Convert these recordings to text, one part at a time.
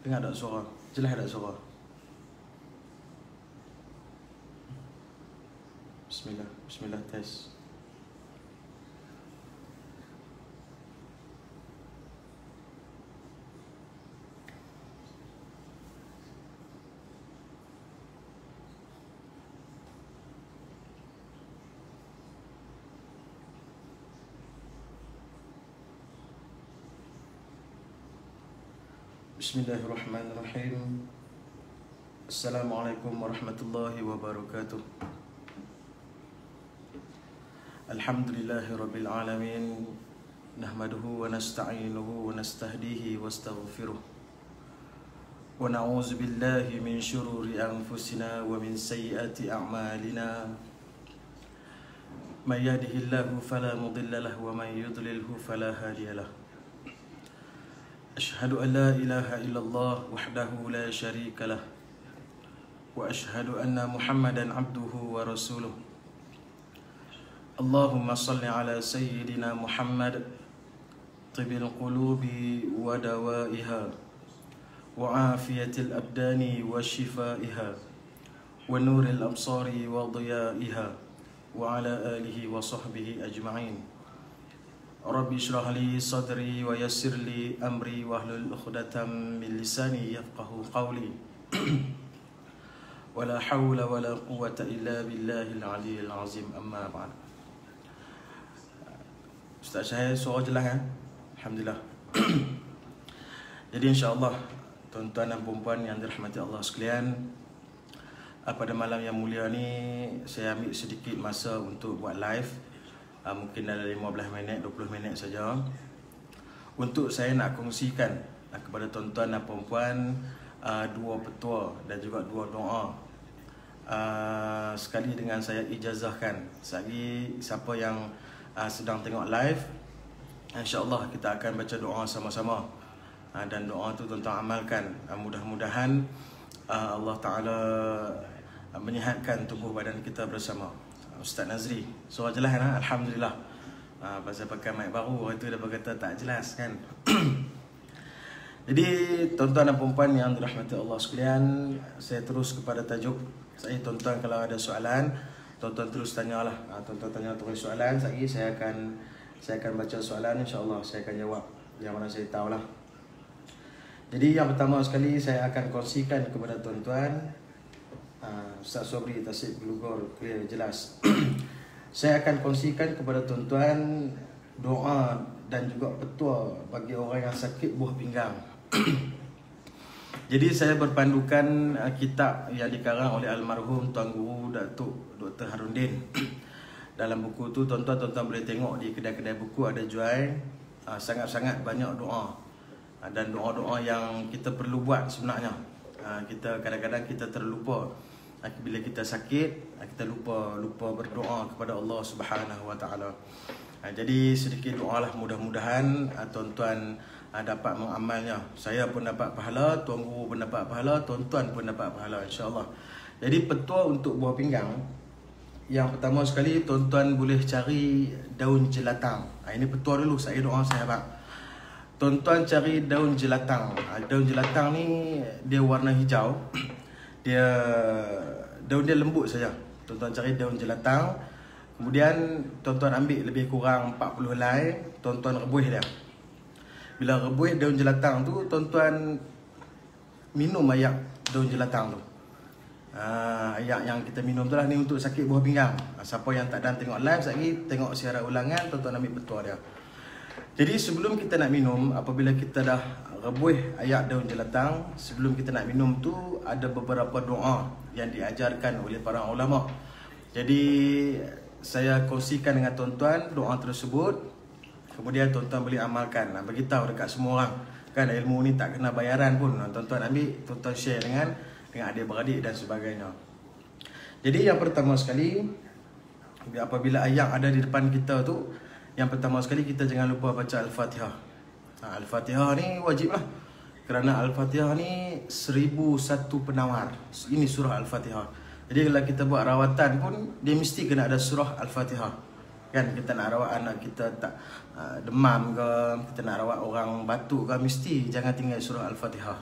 Dengar tak suara? Jelas tak suara? Bismillah, bismillah, tes. Bismillahirrahmanirrahim. Assalamualaikum warahmatullahi wabarakatuh. Alhamdulillahi rabbil alamin. Nahmaduhu wa nasta'inuhu wa nastahdihi wa astaghfiruh. Wa na'udzu billahi min syururi anfusina wa min sayyiati a'malina. May yahdihillahu fala mudilla lahu wa may yudlilhu fala hadiya lahu. أشهد أن لا إله إلا الله وحده لا شريك له وأشهد أن محمدا عبده ورسوله اللهم صل على سيدنا محمد طب القلوب ودوائها وعافية الأبدان وشفائها ونور الأبصار وضيائها وعلى آله وصحبه أجمعين Rabbi syrah li sadri wa yassir li amri wahlul 'uqdatam min lisani yafqahu qawli. Wala hawla wala quwwata illa billahil aliyyil azim. Amma ba'd. Ustaz Syahir, suara jelas kan? Alhamdulillah. Jadi insya-Allah tuan-tuan dan puan-puan yang dirahmati Allah sekalian, pada malam yang mulia ni saya ambil sedikit masa untuk buat live. Mungkin dalam 15 minit, 20 minit saja, untuk saya nak kongsikan kepada tuan-tuan dan puan-puan dua petua dan juga dua doa. Sekali dengan saya ijazahkan. Sekali siapa yang sedang tengok live, insya-Allah kita akan baca doa sama-sama. Dan doa tu tuan-tuan amalkan. Mudah-mudahan Allah Ta'ala menyihatkan tubuh badan kita bersama. Ustaz Nazri, suara jelas kan? Alhamdulillah. Pasal pakai mic baru, orang tu dah berkata tak jelas kan? Jadi tuan-tuan dan puan-puan yang dirahmati Allah sekalian, saya terus kepada tajuk. Saya tuan-tuan kalau ada soalan, tuan-tuan terus tanyalah. Tuan-tuan tanya terus soalan, saya akan baca soalan, insya-Allah saya akan jawab yang mana saya tahulah. Jadi yang pertama sekali saya akan kongsikan kepada tuan-tuan. Ustaz Sobri Tasik Gelugor, clear, jelas. Saya akan kongsikan kepada tuan-tuan doa dan juga petua bagi orang yang sakit buah pinggang. Jadi saya berpandukan kitab yang dikarang oleh almarhum Tuan Guru Datuk Dr. Harundin. Dalam buku tu tuan-tuan boleh tengok di kedai-kedai buku ada jual sangat-sangat banyak doa. Dan doa-doa yang kita perlu buat sebenarnya. Kita kadang-kadang kita terlupa. Bila kita sakit, kita lupa berdoa kepada Allah Subhanahu Wa Taala. Jadi sedikit doalah, mudah-mudahan tuan-tuan dapat mengamalnya. Saya pun dapat pahala, Tuan Guru pun dapat pahala, tuan-tuan pun dapat pahala, insya-Allah. Jadi petua untuk buah pinggang, yang pertama sekali tuan-tuan boleh cari daun jelatang. Ini petua dulu, saya doa saya bang. Tuan-tuan cari daun jelatang. Daun jelatang ni dia warna hijau. Daun dia lembut saja. Tuan-tuan cari daun jelatang. Kemudian tuan-tuan ambil lebih kurang 40 helai, tuan-tuan rebus dia. Bila rebus daun jelatang tu, tuan-tuan minum ayak daun jelatang tu. Ayak yang kita minum tu lah ni untuk sakit buah pinggang. Siapa yang tak dan tengok live lagi, tengok siaran ulangan, tuan-tuan ambil petua dia. Jadi sebelum kita nak minum, apabila kita dah rebuih ayat daun jelatang. Sebelum kita nak minum tu ada beberapa doa yang diajarkan oleh para ulama. Jadi saya kongsikan dengan tuan-tuan doa tersebut. Kemudian tuan-tuan boleh amalkan. Beritahu dekat semua orang. Kan ilmu ni tak kena bayaran pun. Tuan-tuan ambil, tuan-tuan share dengan adik-beradik dan sebagainya. Jadi yang pertama sekali, apabila ayat ada di depan kita tu, yang pertama sekali kita jangan lupa baca Al-Fatihah. Al-Fatihah ni wajib lah. Kerana Al-Fatihah ni 1001 penawar. Ini surah Al-Fatihah. Jadi kalau kita buat rawatan pun, dia mesti kena ada surah Al-Fatihah. Kan kita nak rawat anak kita tak demam ke, kita nak rawat orang batuk ke, mesti jangan tinggal surah Al-Fatihah.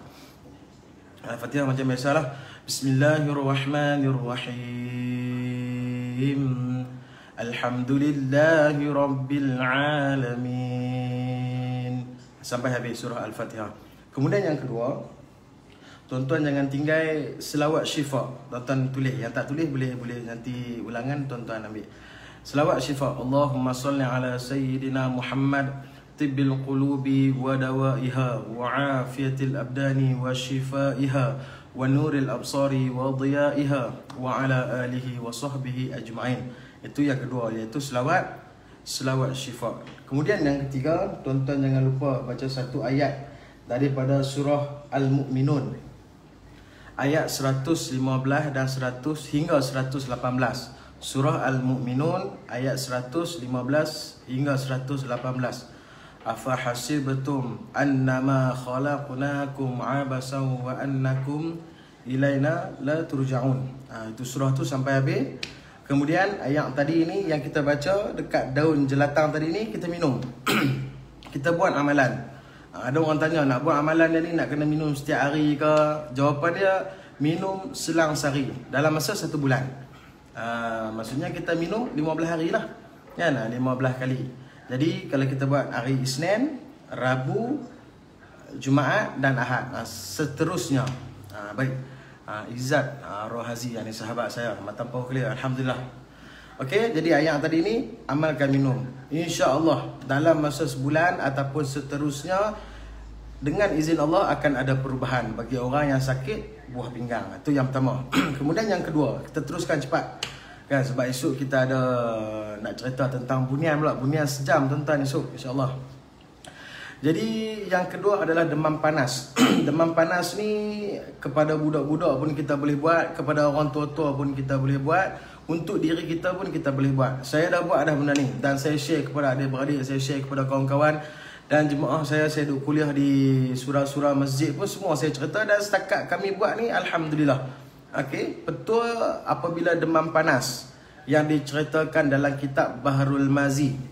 Al-Fatihah macam biasalah. Bismillahirrahmanirrahim. Alhamdulillahi Rabbil Alamin. Sampai habis surah Al-Fatihah. Kemudian yang kedua, tuan-tuan jangan tinggal selawat syifa. Tuan-tuan tulis. Yang tak tulis boleh nanti ulangan tuan-tuan ambil. Selawat syifa. Allahumma salli ala Sayyidina Muhammad tibbil qulubi wa dawaiha wa afiyatil abdani wa shifaiha wa nuril absari wa diyaiha wa ala alihi wa sahbihi ajma'in. Itu yang kedua, iaitu selawat syifa. Kemudian yang ketiga, tuan-tuan jangan lupa baca satu ayat daripada surah Al-Mu'minun. Ayat 115 dan 100 hingga 118. Surah Al-Mu'minun ayat 115 hingga 118. Afa hasibtum annama khalaqnakum abasan wa annakum ilaina la turja'un. Itu surah tu sampai habis. Kemudian ayat tadi ini yang kita baca dekat daun jelatang tadi ni kita minum. Kita buat amalan. Ada orang tanya nak buat amalan ni nak kena minum setiap hari ke? Jawapan dia minum selang sehari dalam masa 1 bulan. Maksudnya kita minum 15 hari lah. Kan? 15 kali. Jadi kalau kita buat hari Isnin, Rabu, Jumaat dan Ahad. Seterusnya. Baik. Izzat Rohazi, yang ni sahabat saya, mata pauh clear, alhamdulillah. Okey, jadi ayat tadi ni amalkan minum. Insya-Allah dalam masa sebulan ataupun seterusnya dengan izin Allah akan ada perubahan bagi orang yang sakit buah pinggang. Itu yang pertama. Kemudian yang kedua, kita teruskan cepat. Kan sebab esok kita ada nak cerita tentang bunian pula, bunian sejam tuan-tuan esok insya-Allah. Jadi yang kedua adalah demam panas. Demam panas ni kepada budak-budak pun kita boleh buat, kepada orang tua-tua pun kita boleh buat, untuk diri kita pun kita boleh buat. Saya dah buat dah benda ni dan saya share kepada adik-beradik, saya share kepada kawan-kawan dan jemaah saya duduk kuliah di surau-surau masjid pun semua saya cerita, dan setakat kami buat ni alhamdulillah. Okey, betul apabila demam panas yang diceritakan dalam kitab Baharul Mazi.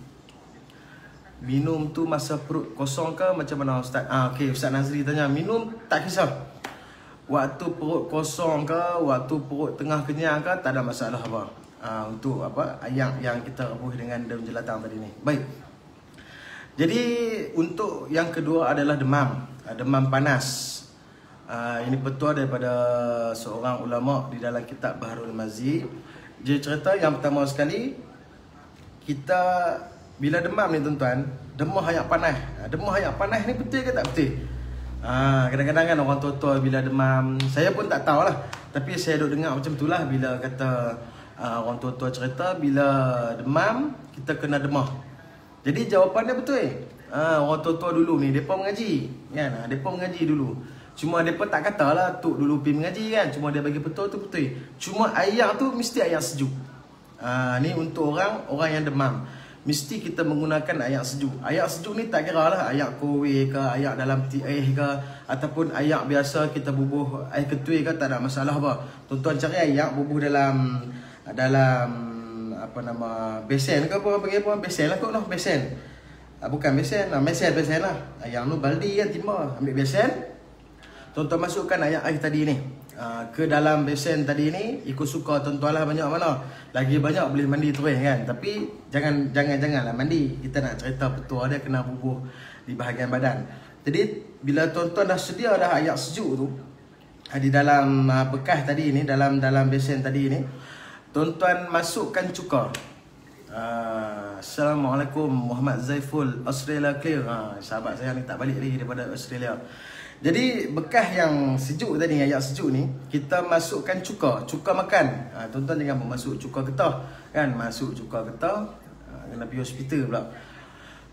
Minum tu masa perut kosong ke macam mana Ustaz? Okey, Ustaz Nazri tanya, minum tak kisah. Waktu perut kosong ke, waktu perut tengah kenyang ke, tak ada masalah apa. Untuk apa? Ayam yang kita rebuh dengan daun jelatang tadi ni. Baik. Jadi untuk yang kedua adalah demam. Demam panas. Ini petua daripada seorang ulama di dalam kitab Baharul Mazi. Dia cerita yang pertama sekali, kita bila demam ni tuan-tuan, demam hayat panas. Demam hayat panas ni betul ke tak betul? Kadang-kadang kan orang tua-tua bila demam, saya pun tak tahulah, tapi saya duk dengar macam itulah bila kata orang tua-tua cerita bila demam kita kena demam. Jadi jawapannya betul. Orang tua-tua dulu ni depa mengaji, kan? Depa mengaji dulu. Cuma depa tak katalah tok dulu pergi mengaji kan, cuma dia bagi betul tu betul. Cuma ayat tu mesti ayat sejuk. Ni untuk orang yang demam. Mesti kita menggunakan ayat sejuk. Ayat sejuk ni tak kira lah ayat kowe ke, ayat dalam peti air ke, ataupun ayat biasa kita bubuh air ketui ke, tak ada masalah apa. Tuan-tuan cari ayat bubuh dalam apa nama, besen ke apa, bagi apa, besen lah kot noh, besen. Bukan besen lah, besen lah. Ayat tu baldi kan timba, ambil besen. Tuan-tuan masukkan ayat air tadi ni ke dalam besen tadi ni, ikut suka tuan-tuan lah banyak mana. Lagi banyak boleh mandi terus kan. Tapi janganlah mandi. Kita nak cerita petua dia kena bubuh di bahagian badan. Jadi bila tuan-tuan dah sedia dah ayat sejuk tu di dalam bekas tadi ni, dalam besen tadi ni, tuan-tuan masukkan cuka. Assalamualaikum Muhammad Zaiful, Australia clear. Sahabat saya ni tak balik lagi daripada Australia. Jadi bekas yang sejuk tadi, ayat sejuk ni, kita masukkan cuka makan. Tuan-tuan jangan masuk cuka getah kan, masuk cuka getah kena pergi hospital pula.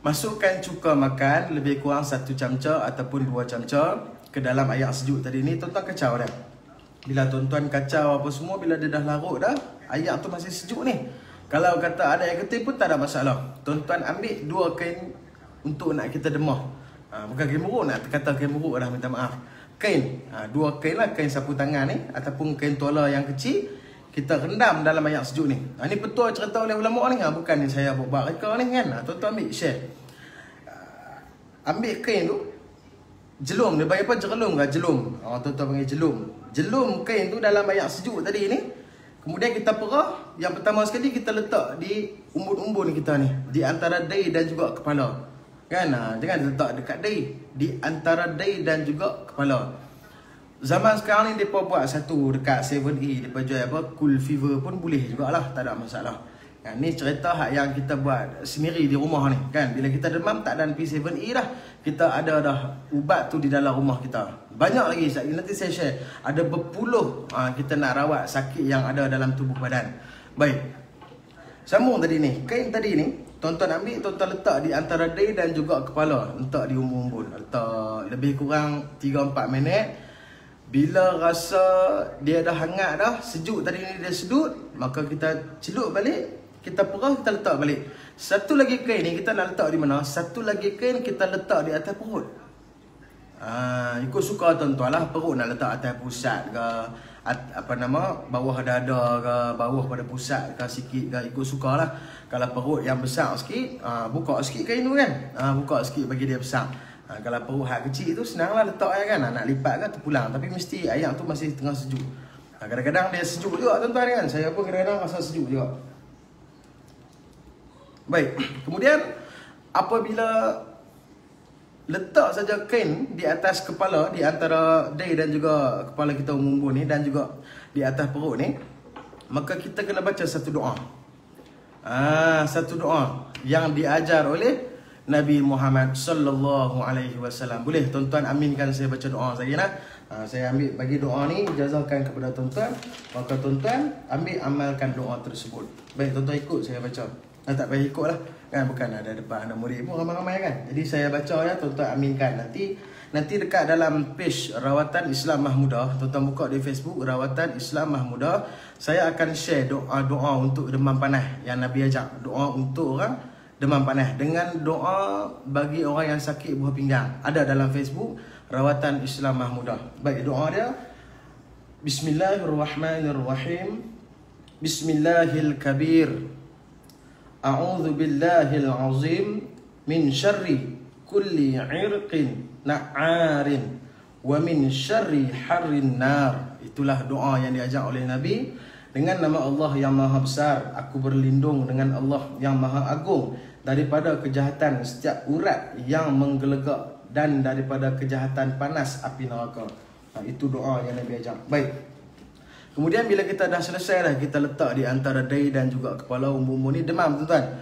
Masukkan cuka makan lebih kurang 1 camca ataupun 2 camca ke dalam ayat sejuk tadi ni. Tuan-tuan kacau dah. Bila tuan-tuan kacau apa semua, bila dia dah larut dah, ayat tu masih sejuk ni. Kalau kata ada air getih pun tak ada masalah. Tuan-tuan ambil 2 kain untuk nak kita demah. Bukan kain buruk, nak kata kain buruk dah, minta maaf. Kain, 2 kain lah, kain sapu tangan ni ataupun kain tuala yang kecil, kita rendam dalam ayat sejuk ni. Ni betul cerita oleh ulama ni, bukan ni saya buat reka ni kan. Tuan-tuan ambil share. Ambil kain tu, jelum, dia panggil apa? Jerelum ke jelum? Tuan-tuan panggil jelum. Jelum kain tu dalam ayat sejuk tadi ni. Kemudian kita perah. Yang pertama sekali kita letak di umbun-umbun kita ni, di antara dahi dan juga kepala. Kan? Jangan letak dekat dahi, di antara dahi dan juga kepala. Zaman sekarang ni mereka buat satu dekat 7E, mereka jual apa, Cool Fever pun boleh jugalah, tak ada masalah. Ni cerita hak yang kita buat sendiri di rumah ni kan. Bila kita demam tak ada P7E dah, kita ada dah ubat tu di dalam rumah kita. Banyak lagi, nanti saya share. Ada berpuluh kita nak rawat sakit yang ada dalam tubuh badan. Baik, sambung tadi ni, kain tadi ni tuan-tuan ambil, tuan-tuan letak di antara dahi dan juga kepala. Letak di umbun-umbun, letak lebih kurang 3-4 minit. Bila rasa dia dah hangat dah, sejuk tadi ni dia sedut, maka kita celup balik, kita perah, kita letak balik. Satu lagi kain ni kita nak letak di mana? Satu lagi kain kita letak di atas perut. Ikut suka tuan-tuan lah. Perut nak letak atas pusat ke, bawah dada ke, bawah pada pusat ke, sikit ke, ikut suka lah. Kalau perut yang besar sikit, buka sikit kain tu kan, buka sikit bagi dia besar. Kalau perut hak kecil tu senang lah letak kan, nak lipat kan terpulang. Tapi mesti ayam tu masih tengah sejuk. Kadang-kadang dia sejuk juga tuan-tuan kan. Saya pun kadang-kadang rasa sejuk juga. Baik, kemudian apabila letak saja kain di atas kepala, di antara dahi dan juga kepala kita umbun ni, dan juga di atas perut ni, maka kita kena baca satu doa. Satu doa yang diajar oleh Nabi Muhammad sallallahu alaihi wasallam. Boleh tuan-tuan aminkan saya baca doa saya nak. Saya ambil bagi doa ni, jazakan kepada tuan-tuan. Maka tuan-tuan ambil amalkan doa tersebut. Baik, tuan-tuan ikut saya baca. Tak payah ikut lah kan, bukan ada depan ada murid pun ramai-ramai kan. Jadi saya baca ya, tuan-tuan aminkan. Nanti dekat dalam page Rawatan Islam Mahmudah, tuan-tuan buka di Facebook Rawatan Islam Mahmudah, saya akan share doa-doa untuk demam panas yang Nabi ajak. Doa untuk orang demam panas dengan doa bagi orang yang sakit buah pinggang. Ada dalam Facebook Rawatan Islam Mahmudah. Baik, doa dia, Bismillahirrahmanirrahim. Bismillahil kabir. A'udzu billahil azim min syarri kulli 'irqin na'arin wa min syarri harrin nar. Itulah doa yang diajar oleh Nabi. Dengan nama Allah yang Maha Besar, aku berlindung dengan Allah yang Maha Agung daripada kejahatan setiap urat yang menggelegak dan daripada kejahatan panas api neraka. Itu doa yang Nabi ajar. Baik. Kemudian bila kita dah selesai dah, kita letak di antara dahi dan juga kepala umbun-umbun ni demam tuan-tuan.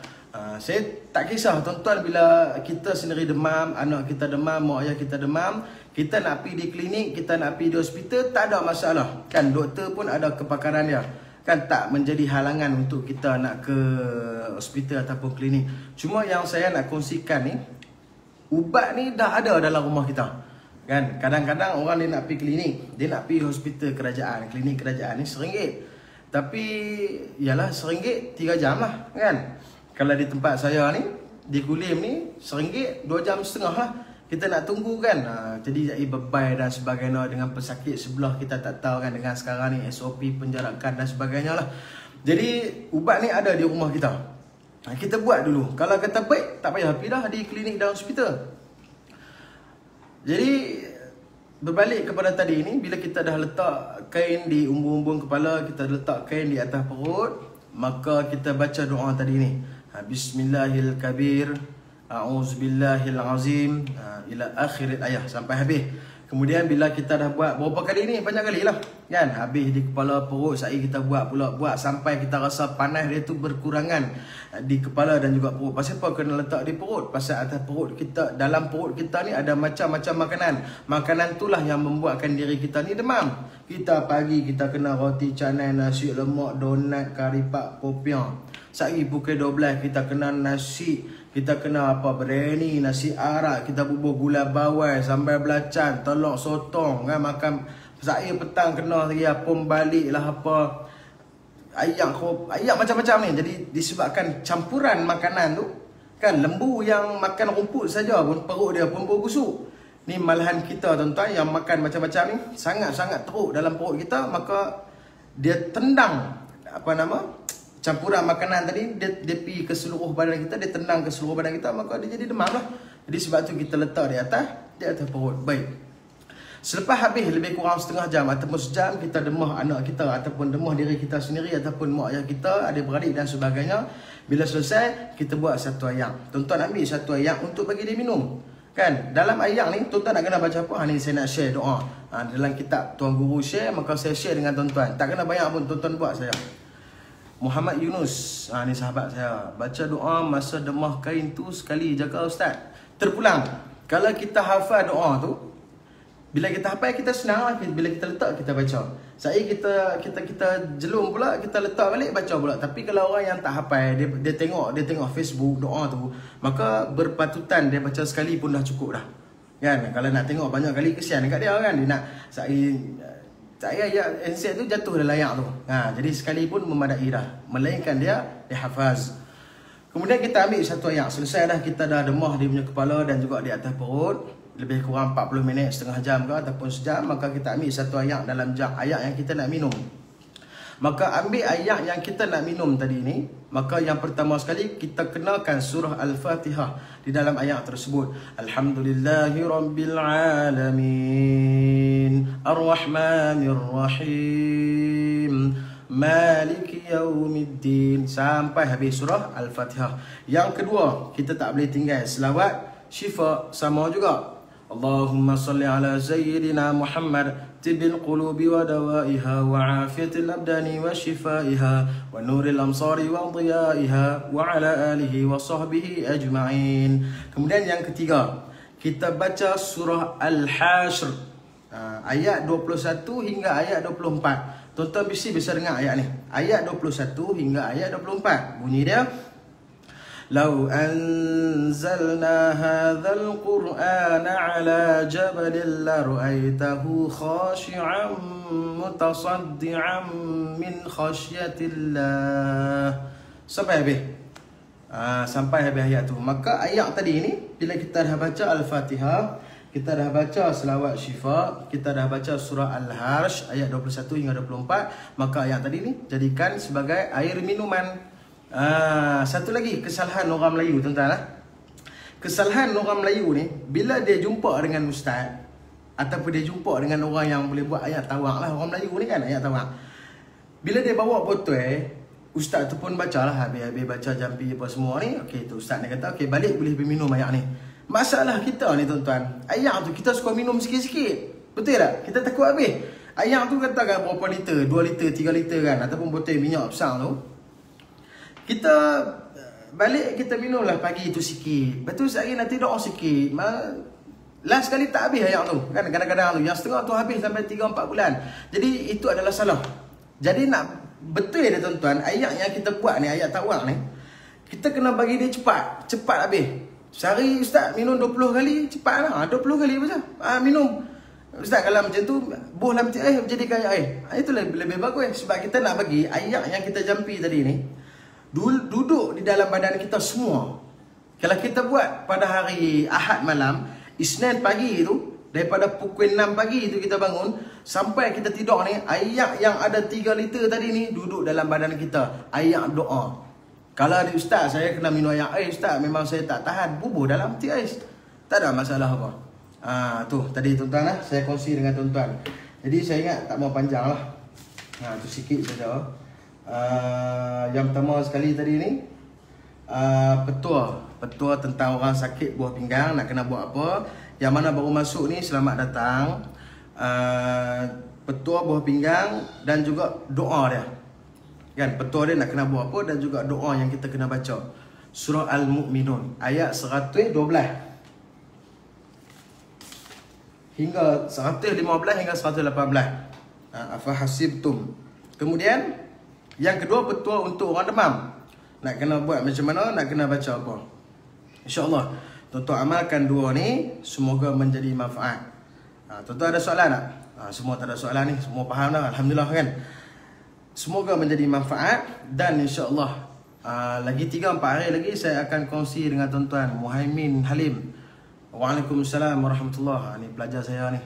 Saya tak kisah tuan-tuan, bila kita sendiri demam, anak kita demam, mak ayah kita demam, kita nak pergi di klinik, kita nak pergi di hospital, tak ada masalah. Kan doktor pun ada kepakaran dia. Kan tak menjadi halangan untuk kita nak ke hospital ataupun klinik. Cuma yang saya nak kongsikan ni, ubat ni dah ada dalam rumah kita. Kan, kadang-kadang orang dia nak pergi klinik, dia nak pergi hospital kerajaan, klinik kerajaan ni RM1. Tapi yalah RM1 3 jam lah kan. Kalau di tempat saya ni, di Kulim ni RM1 2 jam setengah lah. Kita nak tunggu kan. Jadi bebai dan sebagainya dengan pesakit sebelah kita tak tahu kan, dengan sekarang ni SOP penjarakan dan sebagainya lah. Jadi ubat ni ada di rumah kita. Kita buat dulu. Kalau kata baik, tak payah pergi dah di klinik dan hospital. Jadi berbalik kepada tadi ni, bila kita dah letak kain di umbun-umbun kepala, kita letak kain di atas perut, maka kita baca doa tadi ni. Bismillahil kabir, a'udzubillahil azim, ila akhir ayat sampai habis. Kemudian bila kita dah buat berapa kali ni, banyak kali lah kan, habis di kepala perut, saya kita buat sampai kita rasa panas dia tu berkurangan di kepala dan juga perut. Pasal apa kena letak di perut? Pasal atas perut kita, dalam perut kita ni ada macam-macam makanan. Makanan itulah yang membuatkan diri kita ni demam. Kita pagi kita kena roti canai, nasi lemak, donat, kari pak, popiah. Sehari pukul 12 kita kena nasi, kita kena apa, biryani, nasi arak, kita bubur gula bawang, sambal belacan, telur sotong kan, makan. Saya petang kena lagi apa balik lah apa, ayam macam-macam ni. Jadi disebabkan campuran makanan tu kan, lembu yang makan rumput saja pun perut dia pun berbusuk. Ni malahan kita tuan-tuan yang makan macam-macam ni sangat-sangat teruk dalam perut kita, maka dia tendang campuran makanan tadi, dia pergi ke seluruh badan kita, dia tendang ke seluruh badan kita, maka dia jadi demam lah. Jadi sebab tu kita letak di atas perut. Baik. Selepas habis lebih kurang setengah jam ataupun sejam, kita demah anak kita ataupun demah diri kita sendiri ataupun mak ayah kita, adik-beradik dan sebagainya. Bila selesai, kita buat satu ayak. Tuan-tuan ambil satu ayak untuk bagi dia minum. Kan? Dalam ayak ni, tuan-tuan nak kena baca apa? Ni saya nak share doa. Dalam kitab Tuan Guru share, maka saya share dengan tuan-tuan. Tak kena banyak pun, tuan-tuan buat saya. Muhammad Yunus, ni sahabat saya, baca doa masa demah kain tu sekali jaga ustaz. Terpulang. Kalau kita hafal doa tu, bila kita hafal kita senang lah. Bila kita letak kita baca. Saya kita jelum pula, kita letak balik baca pula. Tapi kalau orang yang tak hafal, dia tengok Facebook doa tu, maka berpatutan dia baca sekali pun dah cukup dah. Kan? Kalau nak tengok banyak kali kesian dekat dia kan. Dia nak saya handset tu jatuh dalam layak tu. Jadi sekali pun memadai dah. Melainkan dia hafaz. Kemudian kita ambil satu ayak. Selesai dah, kita dah demah di punya kepala dan juga di atas perut. Lebih kurang 40 minit, setengah jam ke ataupun sejam. Maka kita ambil satu ayak dalam jam ayak yang kita nak minum. Maka ambil ayak yang kita nak minum tadi ni. Maka yang pertama sekali kita kenalkan surah Al-Fatihah di dalam ayak tersebut. Alhamdulillahirrabbilalamin, Ar-Rahmanirrahim, Maliki Yawmiddin, sampai habis surah Al-Fatihah. Yang kedua, kita tak boleh tinggal selawat syifa, sama juga. Allahumma salli ala Sayyidina Muhammad tibil qulubi wa dawaiha wa afiyatil abdani wa shifaiha wa nuril amsari wa dhiyaiha wa ala alihi wa sahbihi ajma'in. Kemudian yang ketiga, kita baca surah Al-Hashr, ayat 21 hingga ayat 24. Tuan-tuan bisa dengar ayat ni. Ayat 21 hingga ayat 24. Bunyi dia, لو أنزلنا هذا القرآن على جبل لرأيته خاشعا متصدعا من خشية الله. Sampai habis. Sampai habis ayat tu. Maka ayat tadi ni, bila kita dah baca Al-Fatihah, kita dah baca selawat syifa, kita dah baca surah Al-Hashr ayat 21 hingga 24, maka ayat tadi ni jadikan sebagai air minuman. Satu lagi kesalahan orang Melayu, tuan-tuan lah. Kesalahan orang Melayu ni, bila dia jumpa dengan ustaz ataupun dia jumpa dengan orang yang boleh buat ayat tawak lah, orang Melayu ni kan ayat tawak, bila dia bawa botol, ustaz tu pun baca lah, habis baca jampi apa semua ni. Okey, tu ustaz ni kata, okey balik boleh minum ayat ni. Masalah kita ni tuan-tuan, ayat tu kita suka minum sikit-sikit. Betul tak? Kita takut habis. Ayat tu katakan berapa liter, 2 liter, 3 liter kan, ataupun botol minyak besar tu, kita balik kita minum lah pagi tu sikit. Betul sehari nanti doa sikit. Last kali tak habis ayat tu kan, kadang-kadang tu yang setengah tu habis sampai 3-4 bulan. Jadi itu adalah salah. Jadi nak betul dia tuan-tuan, ayat yang kita buat ni, ayat tawak ni, kita kena bagi dia cepat habis. Sehari ustaz minum 20 kali, cepat lah. 20 kali macam minum. Ustaz kalau macam tu, buh dalam peti air jadi kaya air. Itu lebih bagus. Sebab kita nak bagi ayat yang kita jampi tadi ni duduk di dalam badan kita semua. Kalau kita buat pada hari Ahad malam, Isnin pagi tu, daripada pukul 6 pagi tu kita bangun sampai kita tidur ni, ayat yang ada 3 liter tadi ni duduk dalam badan kita. Ayat doa. Kalau ada ustaz, saya kena minum ayat air ustaz, memang saya tak tahan, bubuh dalam peti ais, tak ada masalah apa. Tu tadi tuan-tuan lah, saya kongsi dengan tuan-tuan. Jadi saya ingat tak mau panjang lah. Tu sikit saja. Yang pertama sekali tadi ni, petua tentang orang sakit buah pinggang nak kena buat apa. Yang mana baru masuk ni, selamat datang. Petua bawah pinggang dan juga doa dia. Kan, petua dia nak kena buat apa dan juga doa yang kita kena baca. Surah Al-Mu'minun ayat 112 hingga 115 hingga 118. Afahasibtum. Kemudian yang kedua, petua untuk orang demam. Nak kena buat macam mana, nak kena baca apa. InsyaAllah tuan-tuan amalkan dua ni, semoga menjadi manfaat. Tuan-tuan ada soalan tak? Semua tak ada soalan ni, semua faham dah, alhamdulillah kan. Semoga menjadi manfaat. Dan insyaAllah lagi 3-4 hari lagi saya akan kongsi dengan tuan-tuan Muhaimin Halim. Waalaikumsalam warahmatullahi. Ni pelajar saya ni.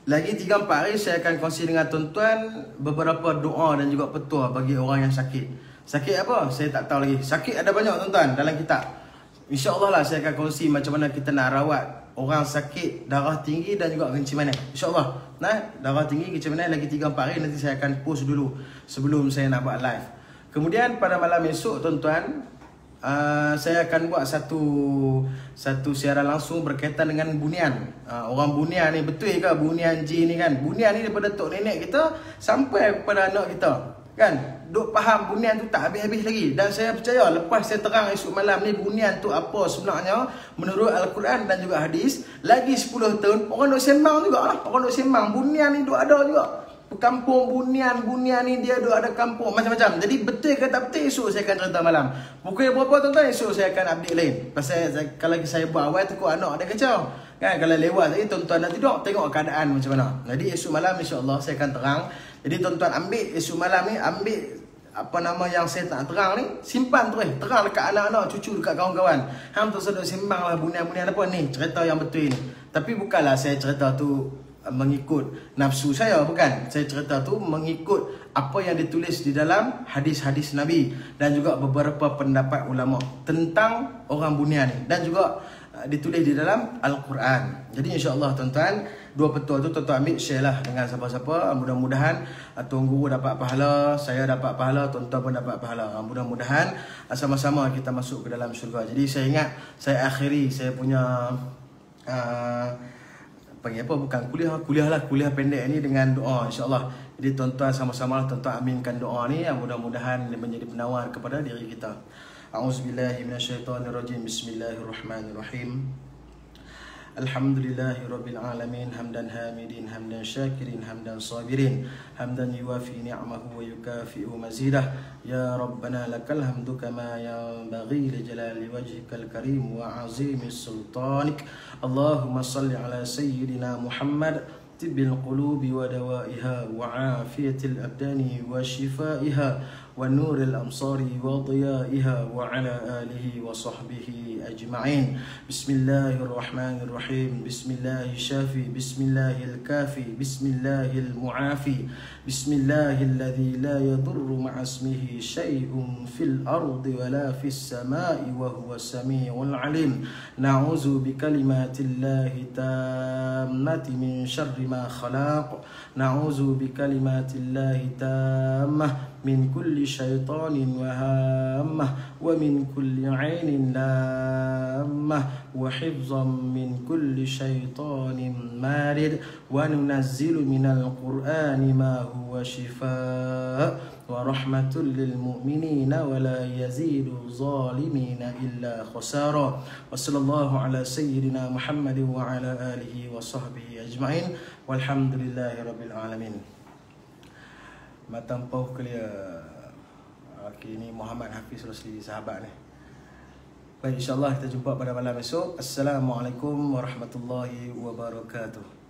Lagi 3-4 hari saya akan kongsi dengan tuan-tuan beberapa doa dan juga petua bagi orang yang sakit. Sakit apa? Saya tak tahu lagi. Sakit ada banyak tuan-tuan dalam kitab. InsyaAllah lah saya akan kongsi macam mana kita nak rawat orang sakit darah tinggi dan juga kencing manis. InsyaAllah. Nah, darah tinggi, kencing manis lagi 3-4 hari nanti saya akan post dulu sebelum saya nak buat live. Kemudian pada malam esok tuan-tuan, saya akan buat satu siaran langsung berkaitan dengan bunian. Orang bunian ni betul ke bunian jin ni kan? Bunian ni daripada tok nenek kita sampai kepada anak kita. Kan? Duk faham bunian tu tak habis-habis lagi. Dan saya percaya lepas saya terang esok malam ni bunian tu apa sebenarnya menurut Al-Quran dan juga hadis, lagi 10 tahun orang duk sembang jugalah. Orang duk sembang bunian ni duk ada juga. Kampung bunian ni dia duk ada kampung macam-macam. Jadi betul ke tak betul, esok saya akan cerita malam. Pukul berapa tuan-tuan, esok saya akan update lain. Pasal kalau saya buat awal takut anak ada kacau. Kan kalau lewat tadi tuan-tuan dah tidur, tengok keadaan macam mana. Jadi esok malam insya-Allah saya akan terang. Jadi tuan-tuan ambil esok malam ni, ambil apa nama yang saya tak terang ni, simpan terus, terang dekat anak-anak, cucu, dekat kawan-kawan. Hang tu sedut sembang lah bunian-bunian apa ni, cerita yang betul ni. Tapi bukanlah saya cerita tu mengikut nafsu saya, bukan. Saya cerita tu mengikut apa yang ditulis di dalam hadis-hadis Nabi dan juga beberapa pendapat ulama tentang orang bunian ni, dan juga ditulis di dalam Al-Quran. Jadi insya-Allah tuan-tuan, dua petua tu tuan-tuan ambil, share lah dengan siapa-siapa. Mudah-mudahan Tuan Guru dapat pahala, saya dapat pahala, tuan-tuan pun dapat pahala. Mudah-mudahan sama-sama kita masuk ke dalam syurga. Jadi saya ingat, saya akhiri saya punya panggil apa, bukan kuliah lah, kuliah pendek ni dengan doa insya-Allah. Jadi tuan-tuan sama-sama tuan-tuan aminkan doa ni yang mudah-mudahan menjadi penawar kepada diri kita. A'udzubillahi minasyaitonirrajim. Bismillahirrahmanirrahim. Alhamdulillahi rabbil alamin, hamdan hamidin, hamdan syakirin, hamdan sabirin, hamdan yuwafi ni'amahu wa yukafi'u mazidah. Ya Rabbana lakal hamdu kama yanbaghi li jalali wajhikal karim wa azimi sultanik. Allahumma salli ala sayyidina Muhammad tibbil qulubi wa dawaiha wa afiyatil abdani wa shifaiha wa nuril amsari wa diyaiha wa ala alihi wa sahbihi ajma'in. Bismillahirrahmanirrahim. Bismillahil syafi, bismillahil kafi, bismillahil mu'afi, bismillahilladzi la yadurru ma'asmihi syai'un fil ardi wa la fis sama'i wa huwa sami'ul alim. Na'udzu bikalimatillahi tammati min syarri ma khalaq. Na'udzu bikalimatillahi tammah min kulli syaitanin wahammah wa min kulli ainin lammah wa hifzan min kulli syaitanin marid wa nunazzilu minal qur'ani ma huwa shifaa wa rahmatul lil mu'minina wa la yazidu zalimina illa khusara. Wa sallallahu ala sayyidina Muhammadin wa ala alihi wa sahbihi ajma'in walhamdulillahi rabbil alamin. Matang pau clear. Okey, ni Muhammad Hafiz Rosli, sahabat ni. Baik, insya-Allah kita jumpa pada malam esok. Assalamualaikum warahmatullahi wabarakatuh.